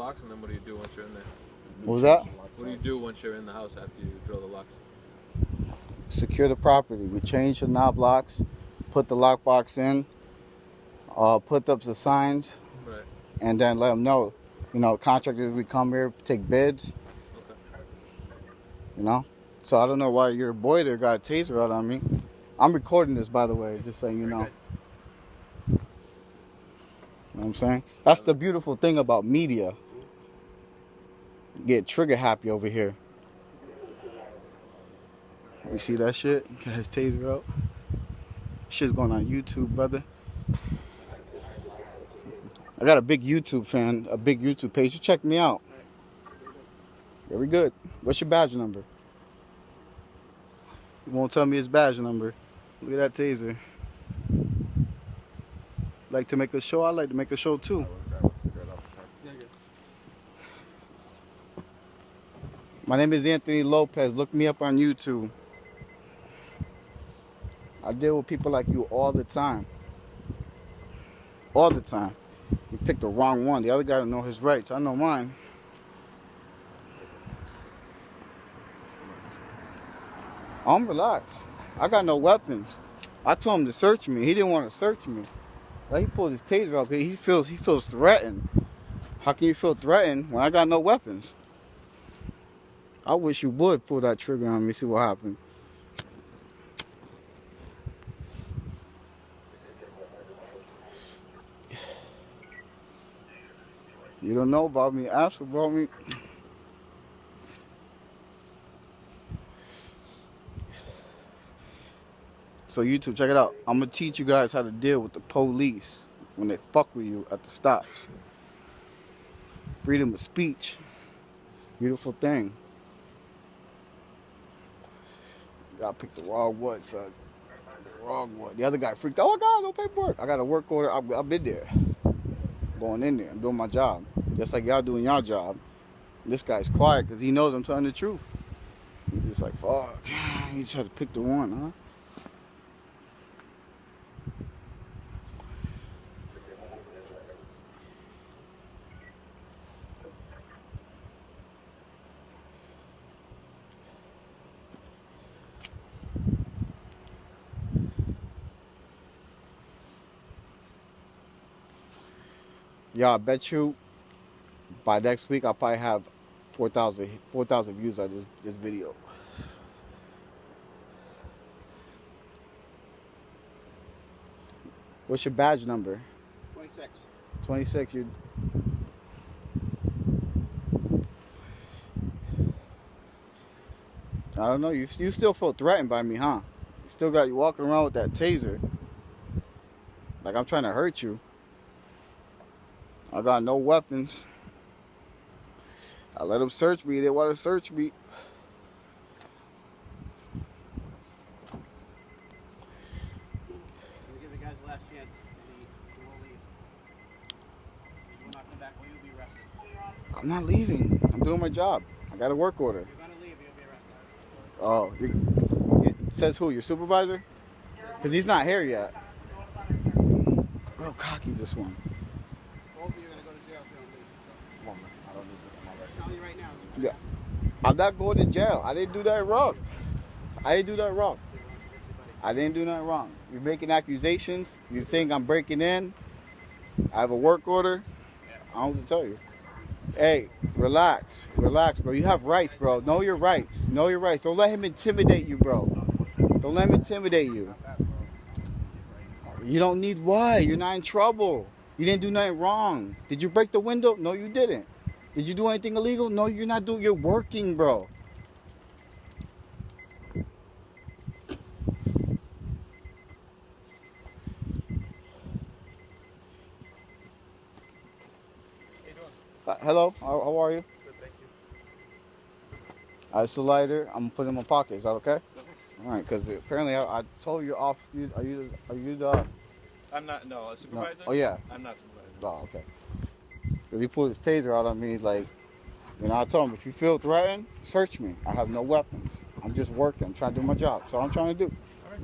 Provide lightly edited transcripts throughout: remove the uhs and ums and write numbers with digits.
locks, and then what do you do once you're in there? What was that? What do you do once you're in the house after you drill the locks? Secure the property. We change the knob locks, put the lockbox in, put up the signs, Right. and then let them know. You know, contractors, we come here, take bids. Okay. You know? So I don't know why your boy there got a taser out on me. I'm recording this, by the way, just so you know. You know what I'm saying? That's the beautiful thing about media. Get trigger happy over here. You see that shit? Got his taser out. Shit's going on YouTube, brother. I got a big YouTube fan, a big YouTube page. You check me out. Very good. What's your badge number? You won't tell me his badge number. Look at that taser. Like to make a show? I like to make a show too. My name is Anthony Lopez. Look me up on YouTube. I deal with people like you all the time. All the time. You picked the wrong one. The other guy don't know his rights. I know mine. I'm relaxed. I got no weapons. I told him to search me. He didn't want to search me. Like, he pulled his taser out. He feels threatened. How can you feel threatened when I got no weapons? I wish you would pull that trigger on me, see what happened. You don't know about me, ask about me. So YouTube, check it out. I'm gonna teach you guys how to deal with the police when they fuck with you at the stops. Freedom of speech. Beautiful thing. I picked the wrong one, son. The wrong one. The other guy freaked out. Oh God, no paperwork. I got a work order. I've been there. Going in there. I'm doing my job. Just like y'all doing your job. This guy's quiet because he knows I'm telling the truth. He's just like, fuck. He tried to pick the one, huh? Yeah, I bet you by next week I'll probably have 4,000 views on this video. What's your badge number? 26. 26. I don't know. You still feel threatened by me, huh? You still got you walking around with that taser. Like I'm trying to hurt you. I got no weapons. I let them search me. They want to search me. We'll give the guys the last chance to leave. You won't leave. You will not come back or you'll be arrested. I'm not leaving. I'm doing my job. I got a work order. You're going to leave, you'll be arrested. Oh, it says who? Your supervisor? Because he's not here yet. Real cocky, this one. Both of you are going to go to jail if you don't leave. Come on, man. I don't need this in my life. I'm telling you right now. Yeah. I'm not going to jail. I didn't do that wrong. I didn't do that wrong. I didn't do nothing wrong. You're making accusations. You're saying I'm breaking in. I have a work order. I don't know what to tell you. Hey, relax. Relax, bro. You have rights, bro. Know your rights. Know your rights. Don't let him intimidate you, bro. Don't let him intimidate you. You don't need why. You're not in trouble. You didn't do nothing wrong. Did you break the window? No, you didn't. Did you do anything illegal? No, you're not doing. You're working, bro. Hello, how are you? Good, thank you. It's a lighter. I'm gonna put it in my pocket. Is that okay? All right, because apparently I told your office. Are you the? I'm not, no, a supervisor? No. Oh yeah. I'm not supervisor. Oh, okay. If he pulled his taser out on me, like, you know, I told him, if you feel threatened, search me. I have no weapons. I'm just working. I'm trying to do my job. That's all I'm trying to do. All right.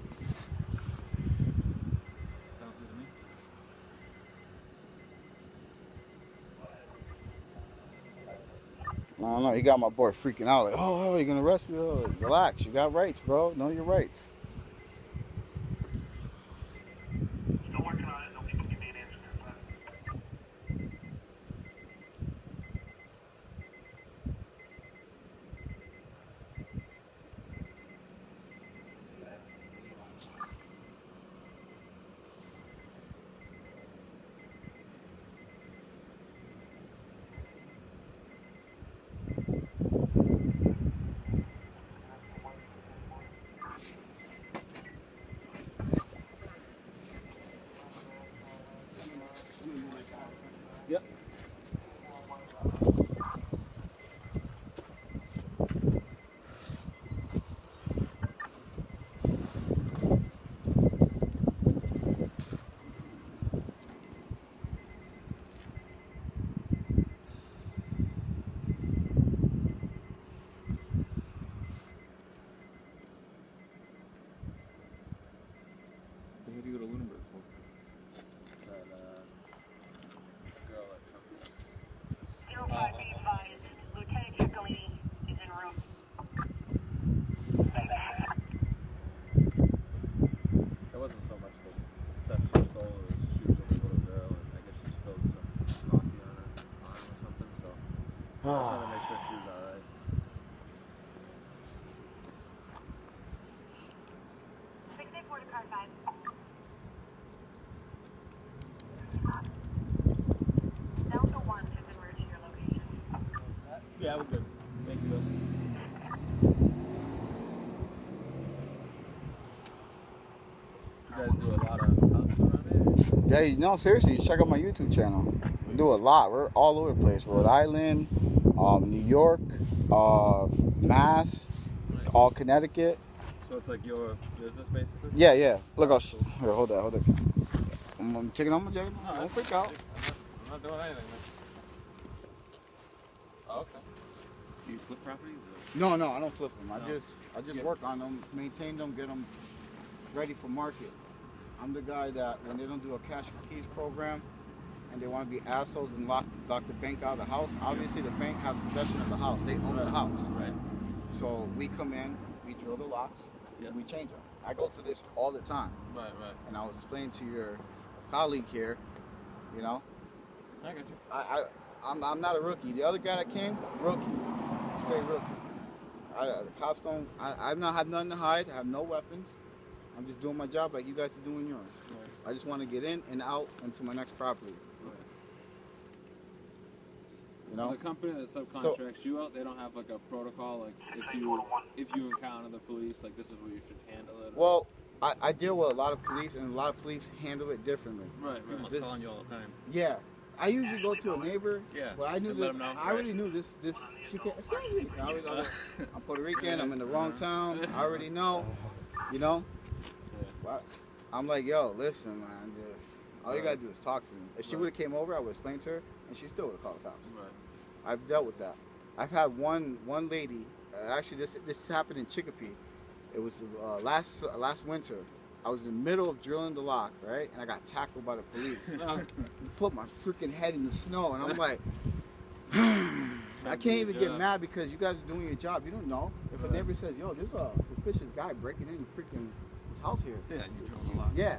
Sounds good to me. I don't know. He got my boy freaking out. Like, oh, you're gonna arrest me? Oh, relax. You got rights, bro. Know your rights. Still working on it. No people give me an answer to that. Yep. Who do you go to Lunenburg for? That girl that took me. 05 be advised. Lieutenant Ciccolini is en route. It wasn't so much the stuff she stole, it was she was with a little girl, and I guess she spilled some coffee on her arm or something, so I was trying to make sure she was alright. Delta 1 is en route to your location. Yeah, we're good. Thank you, Bill. You guys do a lot of house around here? Yeah, no, seriously, check out my YouTube channel. We do a lot. We're all over the place. Rhode Island, New York, Mass, all Connecticut. So it's like your business, basically? Yeah, yeah. Look, I'll here, hold that. I'm taking off my jacket. No, Don't freak out. I'm not doing anything, man. Oh, okay. Do you flip properties? No, I don't flip them. I No. just Yeah. work on them, maintain them, get them ready for market. I'm the guy that when they don't do a cash for keys program and they want to be assholes and lock the bank out of the house, obviously the bank has possession of the house. They own the house. Right. So we come in, we drill the locks, Yeah. and we change them. I go through this all the time. Right. And I was explaining to your colleague here, you know, I got you. I'm not a rookie. The other guy that came, rookie, straight rookie. The cops don't. I've not had nothing to hide. I have no weapons. I'm just doing my job like you guys are doing yours. Right. I just want to get in and out into my next property. You So know. the company that subcontracts you out, they don't have like a protocol, like if you encounter the police, like this is where you should handle it. Well, I deal with a lot of police, and a lot of police handle it differently. Right. Everyone's calling you all the time. Yeah. I usually go to a neighbor. Yeah. But I knew and let this. 'em know, I already knew this. She can't. Excuse me. I'm Puerto Rican. I'm in the wrong town. I already know. You know. But I'm like, yo, listen, man. Just all you gotta do is talk to me. If she would have came over, I would explain to her, and she still would have called the cops. Right. I've dealt with that. I've had one lady. Actually, this happened in Chicopee. It was last winter. I was in the middle of drilling the lock, right? And I got tackled by the police. Put my freaking head in the snow, and I'm like, I can't even get mad because you guys are doing your job. You don't know. If a neighbor says, yo, there's a suspicious guy breaking in freaking his house here. Yeah, and you're drilling a lot. Yeah.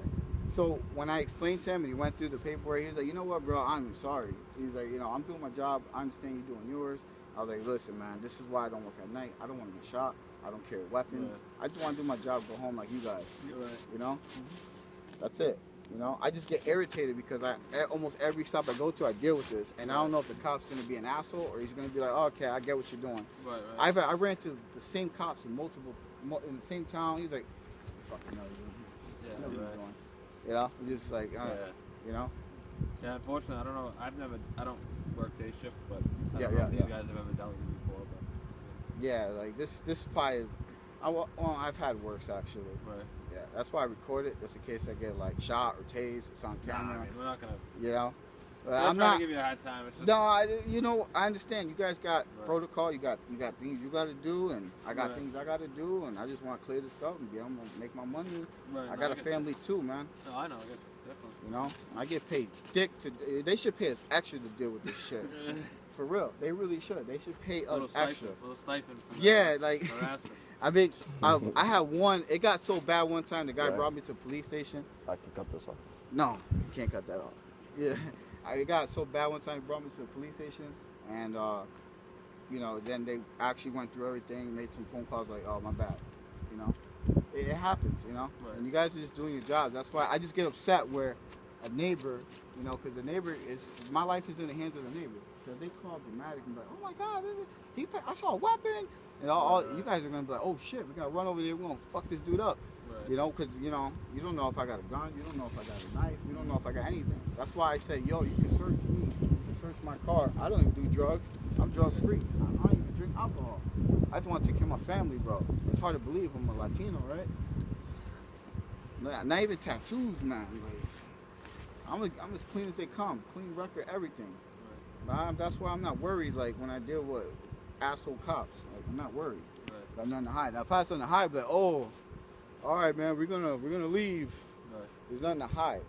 So when I explained to him and he went through the paperwork, he was like, you know what, bro, I'm sorry. He's like, you know, I'm doing my job. I understand you're doing yours. I was like, listen, man, this is why I don't work at night. I don't want to get shot. I don't carry weapons. I just want to do my job, go home like you guys. You're right. You know? That's it. You know? I just get irritated because almost every stop I go to, I deal with this. And I don't know if the cop's going to be an asshole or he's going to be like, oh, okay, I get what you're doing. Right. I ran to the same cops in in the same town. He's like, fucking know you. Yeah, I know what you're right. doing. You know? I'm just like, you know? Yeah, unfortunately, I don't know. I don't work day shift, but I Yeah, don't know if yeah, these yeah. guys have ever dealt with you before. But Yeah, like this probably, I've had worse actually. right. Yeah, that's why I record it, just in case I get like shot or tased. It's on Nah, camera. I mean, we're not gonna. You know? We're I'm trying not. to give you a hard time. It's just, No, I understand. You guys got Right. protocol. You got things you got to do, and I got Right. things I got to do, and I just want to clear this up and be able to make my money. Right, I no, got a get you. family too, man. No, I know. I get you. Definitely. You know, I get paid dick to. They should pay us extra to deal with this shit. For real, they really should. They should pay us Little extra. stipend for Yeah, like harassment. I mean, I had one. It got so bad one time. The guy Right. brought me to the police station. I can cut this off. No, you can't cut that off. Yeah, it got so bad one time. He brought me to the police station, and you know, then they actually went through everything, made some phone calls like, oh, my bad. You know, it happens. You know, Right. and you guys are just doing your jobs. That's why I just get upset where a neighbor, you know, because the neighbor is my life is in the hands of the neighbors. So they call dramatic and be like, oh my God, I saw a weapon. And all you guys are gonna be like, oh shit, we gotta run over there. We're gonna fuck this dude up. Right. You know, because, you know, you don't know if I got a gun. You don't know if I got a knife. You don't know if I got anything. That's why I say, yo, you can search me. You can search my car. I don't even do drugs. I'm drug free. I don't even drink alcohol. I just want to take care of my family, bro. It's hard to believe I'm a Latino, right? Not even tattoos, man. Like, I'm as clean as they come. Clean record, everything. That's why I'm not worried, like, when I deal with asshole cops. Like, I'm not worried. Right. Got nothing to hide. Now, if I had something to hide, but oh, all right, man, we're gonna leave. Right. There's nothing to hide.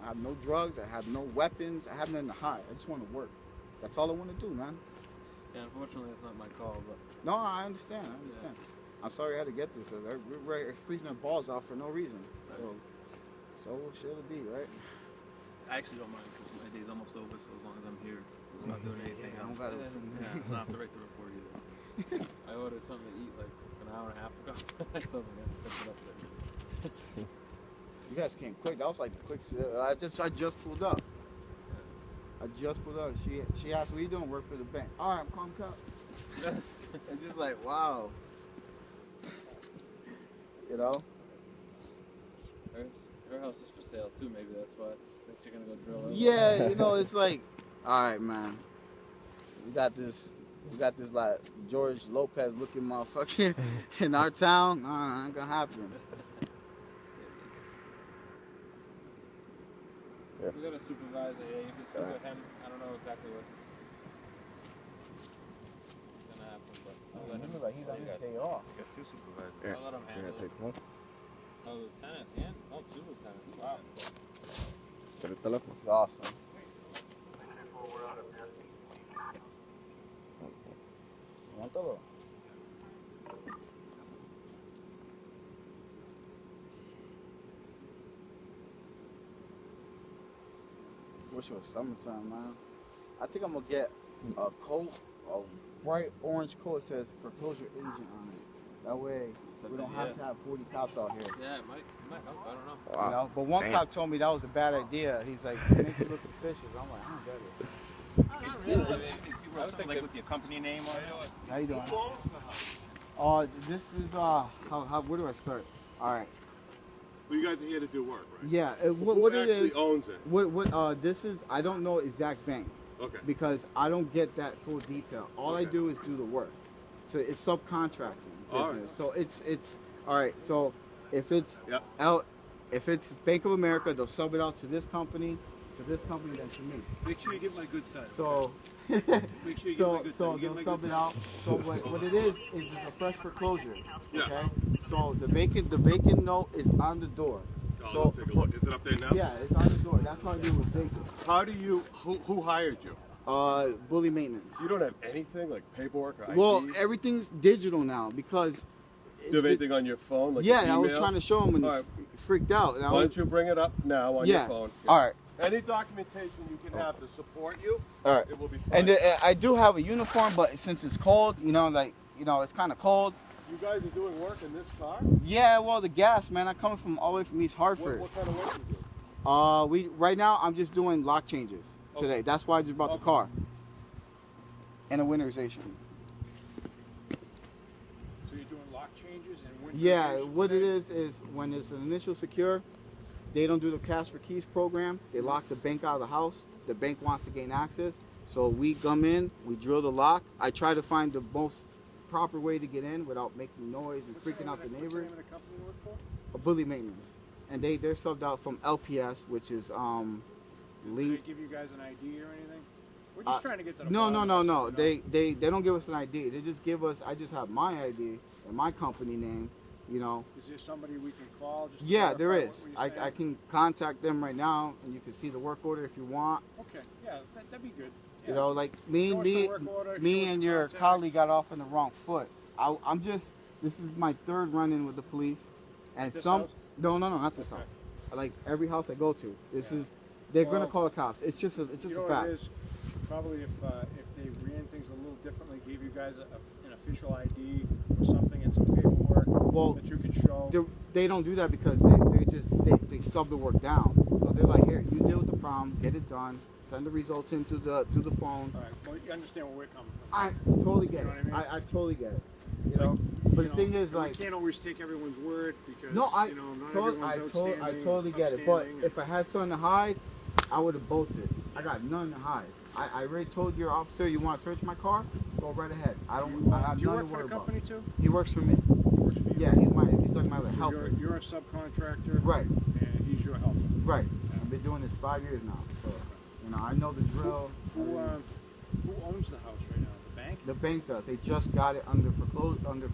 I have no drugs. I have no weapons. I have nothing to hide. I just want to work. That's all I want to do, man. Yeah, unfortunately, it's not my call, but No, I understand. I'm sorry I had to get this. We're freezing our balls off for no reason. So should it be, right? I actually don't mind because my day's almost over, so as long as I'm here, I'm not doing anything I don't else. gotta. Yeah, I don't have to write the report either. I ordered something to eat like an hour and a half ago. I still haven't picked it up yet. You guys came quick. That was like quick. I just pulled up. I just pulled up. She asked, "What you doing? Work for the bank?" All right, I'm calm cop. And just like, wow. You know? Her house is for sale too. Maybe that's why. She thinks you're gonna go drill it. Yeah, you know, it's like, all right, man. We got this like George Lopez looking motherfucker in our town. Nah, ain't gonna happen. We got a supervisor here. You can speak with him. I don't know exactly what's gonna happen, but I'll let him. Like he's on his day off. I got two supervisors. Yeah. I'll let him You're handle gonna it. take the phone? Oh, lieutenant, yeah? Oh, two lieutenants. Wow. Get el teléfono. It's awesome. Want todo? Wish it was summertime, man. I think I'm gonna get a coat, a bright orange coat that says foreclosure agent on it. That way we don't have to have 40 cops out here. Yeah, it might help. I don't know. Wow. You know? But one Damn. cop told me that was a bad idea. He's like, it makes you look suspicious. I'm like, I don't get it. Not Yeah, really. so I mean, if you I wrote would something think like that- with your company name on it. How you doing? Who owns the house? This is where do I start? All right. Well, you guys are here to do work, right? Yeah. What Who it actually is? owns it? What this is? I don't know exact bank Okay. because I don't get that full detail. All I Okay. do is do the work. So it's subcontracting All business. right. So it's all right. So if it's Yep. out, if it's Bank of America, they'll sub it out to this company, then to me. Make sure you give my good side. So. Make sure you give So, my good so side. You they'll give my sub good it side. out. So what it is it's a fresh foreclosure. Yeah. Okay. So the vacant note is on the door. Oh, So I'll take a look. Is it up there now? yeah, it's on the door. That's how I do with vacant. How do you? Who hired you? Bully maintenance. You don't have anything like paperwork or ID. Well, everything's digital now because. Do you have anything on your phone? Like Yeah, your I was email? trying to show him when he All right. freaked out. And I Why was, don't you bring it up now on yeah. your phone? All right. Any documentation you can have to support you, All right. it will be fine. And I do have a uniform, but since it's cold, it's kind of cold. you guys are doing work in this car? Yeah, well, the gas, man. I'm coming from all the way from East Hartford. What kind of work you do? Right now I'm just doing lock changes today. Okay. That's why I just brought the Okay. car. And a winterization. So you're doing lock changes and winterization Yeah, what today? it is when it's an initial secure, they don't do the cash for keys program. They lock the bank out of the house. The bank wants to gain access. So we come in, we drill the lock. I try to find the most proper way to get in without making noise and What's the freaking name out the of neighbors. What's the name of the company you work for? A bully maintenance. And they're subbed out from LPS, which is Do lead. they give you guys an ID or anything? We're just trying to get to the No. bottom of this, you know? They don't give us an ID. They just give us. I just have my ID and my company name. You know. Is there somebody we can call? Just to Yeah, there verify is. what you're I saying? can contact them right now, and you can see the work order if you want. Okay, yeah, that'd be good. You know, like me Show us the work order, show us and the your contact. colleague got off on the wrong foot. I'm just. This is my third run-in with the police, and This some. house? No, not this Okay. house. Like every house I go to, this Yeah. is. They're Well, gonna call the cops. It's just a You know fact. what it is? Probably if they ran things a little differently, gave you guys an official ID or something and some paperwork Well, that you can show. They don't do that because they sub the work down. So they're like, here, you deal with the problem, get it done, send the results into the phone. All right. Well, you understand where we're coming from. I totally get You know it. what I mean? I totally get it. You So, know? But you the thing know, is, like, we can't always take everyone's word because no, you know not everyone's outstanding. I totally get it. But upstanding, if I had something to hide, I would have bolted. I got nothing to hide. I already told your officer, you want to search my car? Go right ahead. I have do you nothing work to for worry the company about. too? He works for me. He works for you. Yeah, he's like my So helper. you're a subcontractor. Right. And he's your helper. Right. I've been doing this 5 years now. So, you know, I know the drill. Who owns the house right now? The bank? The bank does. They just got it under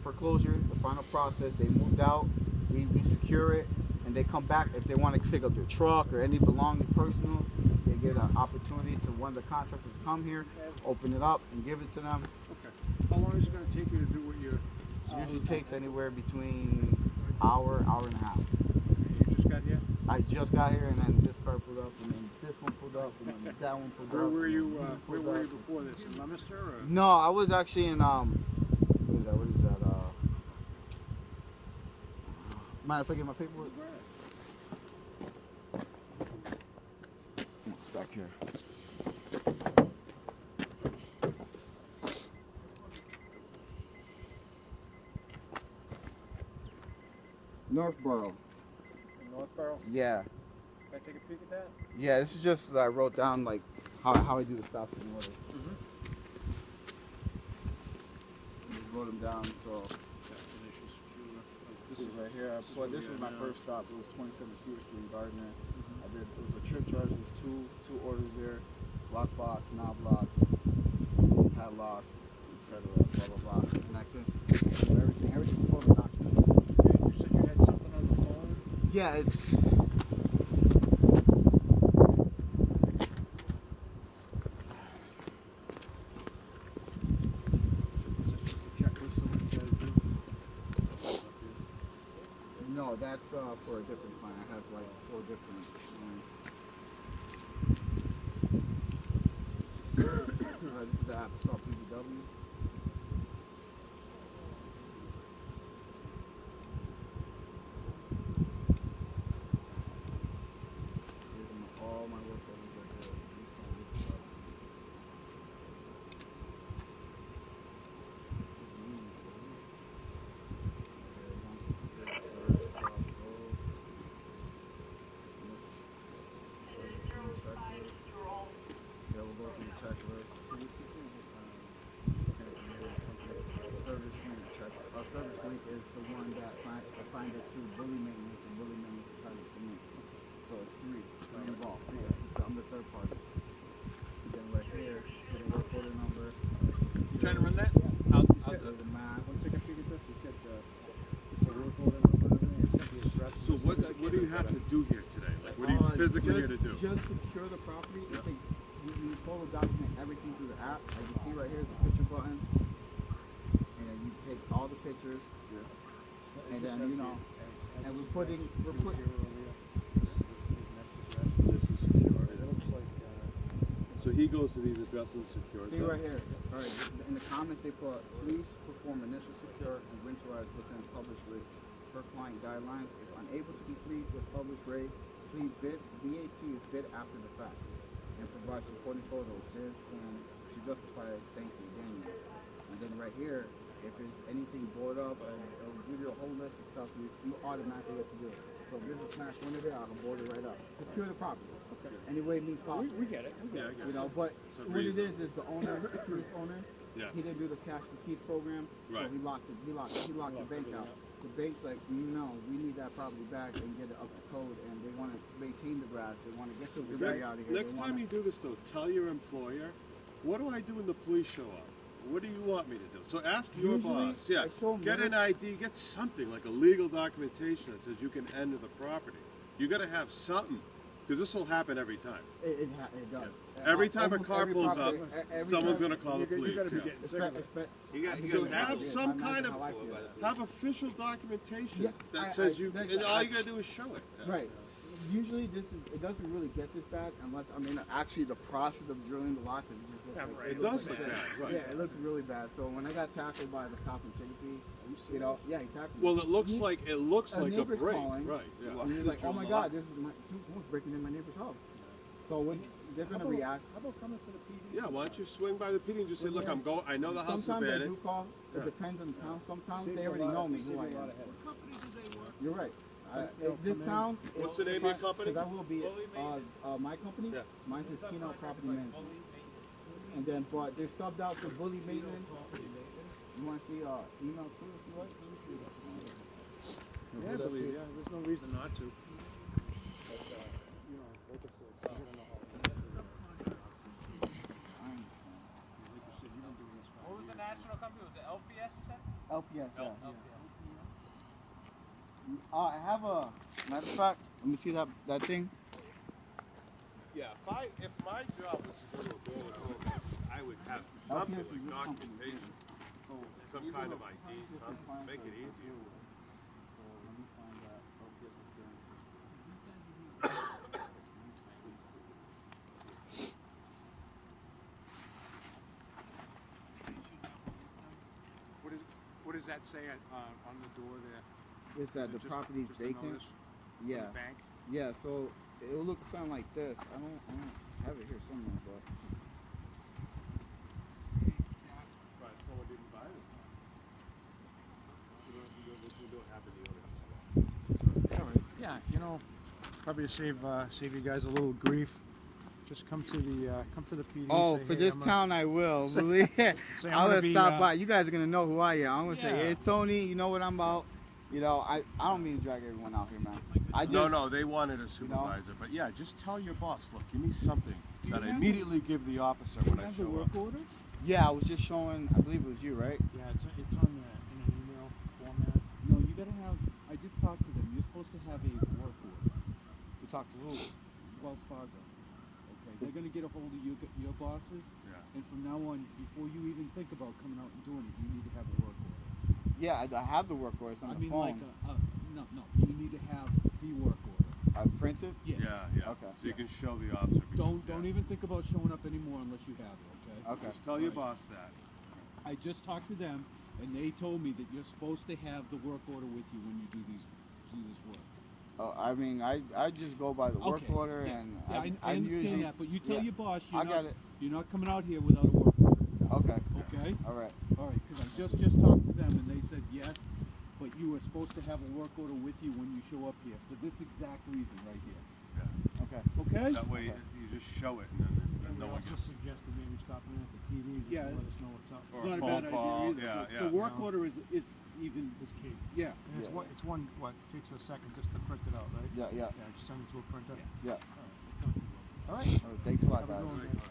foreclosure. The final process. They moved out. We secure it, and they come back if they want to pick up their truck or any belonging personals. They get an opportunity to one of the contractors come here, open it up, and give it to them. Okay. How long is it going to take you to do what you're? It usually takes anywhere between hour and a half. You just got here. I just got here, and then this car pulled up, and then this one pulled up, and then that one pulled Where up. were and you? then this Where pulled were you up. before this? In Leominster or? No, I was actually in what is that? Mind if I get my paperwork? It's back here. Northborough. In Northborough. Yeah. Can I take a peek at that? Yeah, this is just I wrote down like how I do the stops in order. Just wrote them down. So this is right here. This was my first stop. It was 27 Cedar Street in Gardner. I did. It was a trip charge. It was two orders there: lockbox, knob lock, padlock, etc. Blah blah blah. And I couldn't everything before the document. Okay, you said you had something on the phone. Yeah, it's. Is this just a checklist of what you gotta do? No, that's for a different client. I have like 4 different. This is the app. It's called PBW. All my work orders right there. Service link is the one that assigned it to Bully Maintenance, and Bully Maintenance assigned it to me. So it's 3 involved. I'm the third party. And then right here, so the work order number. You trying to run that? The mask. Want to take a peek at this? You get the work order number and everything. It's got the address. So what do you have to do here today? Like, what are you physically here to do? Just secure the property. It's like you photo document everything through the app. As you see right here is the picture button. And then you take all the pictures. And then and we're putting. This is secure. So he goes to these addresses secured. See right here. All right. In the comments they put, please perform initial secure and winterize within published rates per client guidelines. If unable to complete with published rate, please bid. VAT is bid after the fact, and provide supporting photos, bids, and to justify. Thank you, Daniel. And then right here, if there's anything board up, it'll give you a whole list of stuff you automatically have to do. So if there's a smash window there, I can board it right up. Secure the property. Okay. Any way it means possible. We get it. We get it. You know, but what it is the owner, previous owner, Yeah. he didn't do the cash for keys program, Right. so he locked the bank out. The bank's like, we need that property back and get it up to code, and they want to maintain the grass. They want to get the debris out of here. Next time you do this, though, tell your employer, what do I do when the police show up? What do you want me to do? So ask your Usually, boss. Yeah, I show 'em get an ID, get something like a legal documentation that says you can enter the property. You got to have something. Because this will happen every time. It does. Every time a Almost car every pulls up, property- every someone's time- going to call the police. You gotta be Yeah. getting sick of it. So Yeah, have some imagine kind of how I feel. have official documentation Yeah, that says you, that- and all you gotta do is show it. Right. Usually it doesn't really get this bad unless, I mean, actually the process of drilling the lock is just looks like, It looks does like look shit. bad, right? Yeah, it looks really bad. So when I got tackled by the cop in Chicopee, you know, yeah, he tackled me. Well, it looks He- like a neighbor's break, calling, right? Yeah. And he's like, "Oh my God, this is someone's breaking in my neighbor's house." So when they're gonna react. How about coming to the PD? Yeah, why don't you swing by the PD and just say, "Look, I'm going. I know the house is Sometimes I abandoned." do call. Yeah. It depends on the town. Sometimes Save they you a already lot know of- me save who I you a lot am. of headache. You're right. They'll This come in. town. What's the name of your company? Because I will be my company. Yeah. Mine is Latino Property Management. And then, but they're subbed out to Bully Maintenance. You want to see email too, if you like? Yeah, I believe, yeah, there's no reason not to. But, you know, like I said, you gotta know how it is. Like you said, you've been doing this for What was the national company? Was it LPS you said? LPS, yeah. LPS. I have a matter of fact. Let me see that thing. Yeah, if my job was to go to a building, I would have something LPS is like this company. documentation, So some these kind are of the ID, different something, clients make that it I easier. deal with. So let me find that LPS insurance. What does that say on the door there? It's that the property is just a vacant. notice from Yeah, the bank? yeah. So it'll look something like this. I don't have it here somewhere, but Right, someone didn't buy it. You don't have any others. Yeah, you know, probably to save you guys a little grief. Just come to the PD. oh, say, for hey, this I'm town I will. Believe say I'm gonna gonna be, stop by. You guys are gonna know who I am. I'm gonna say, Yeah. "Hey, it's Tony. You know what I'm about." You know, I don't mean to drag everyone out here, man. I just No, they wanted a supervisor, but yeah, just tell your boss, look, give me something that I immediately give the officer when I show up. order? Yeah, I was just showing. I believe it was you, right? Yeah, it's on in an email format. No, you gotta have. I just talked to them. You're supposed to have a work order. You talked to who? Wells Fargo. Okay, they're gonna get a hold of your bosses, Yeah. and from now on, before you even think about coming out and doing it, you need to have a work order. Yeah, I have the work orders on I the mean, phone. like, no, you need to have the work order. I printed. Yes. Yeah. Okay. So you can show the officer. because, Don't yeah. even think about showing up anymore unless you have it. Okay. Okay. Just tell your boss that. I just talked to them, and they told me that you're supposed to have the work order with you when you do this work. Oh, I mean, I just go by the work Okay, order, yeah. and Yeah, I I'm understand usually, that, but you tell yeah. your boss I got it. you're not coming out here without a work order. Okay. Okay. All right. All right. Because I just talked to them, and they said yes, but you were supposed to have a work order with you when you show up here for this exact reason right here. Yeah. Okay. Okay. That way you just show it, and then no one just gets. suggested maybe stopping in at the PD just Yeah. to let us know what's up. It's Or a not a phone bad call, idea either. yeah, The yeah. work order is even. It's key. Yeah. And it's Yeah. one what takes a second just to print it out, right? Yeah. Yeah, just send it to a printer. Yeah. All right. All right. Thanks a lot, Have a guys. good one, man.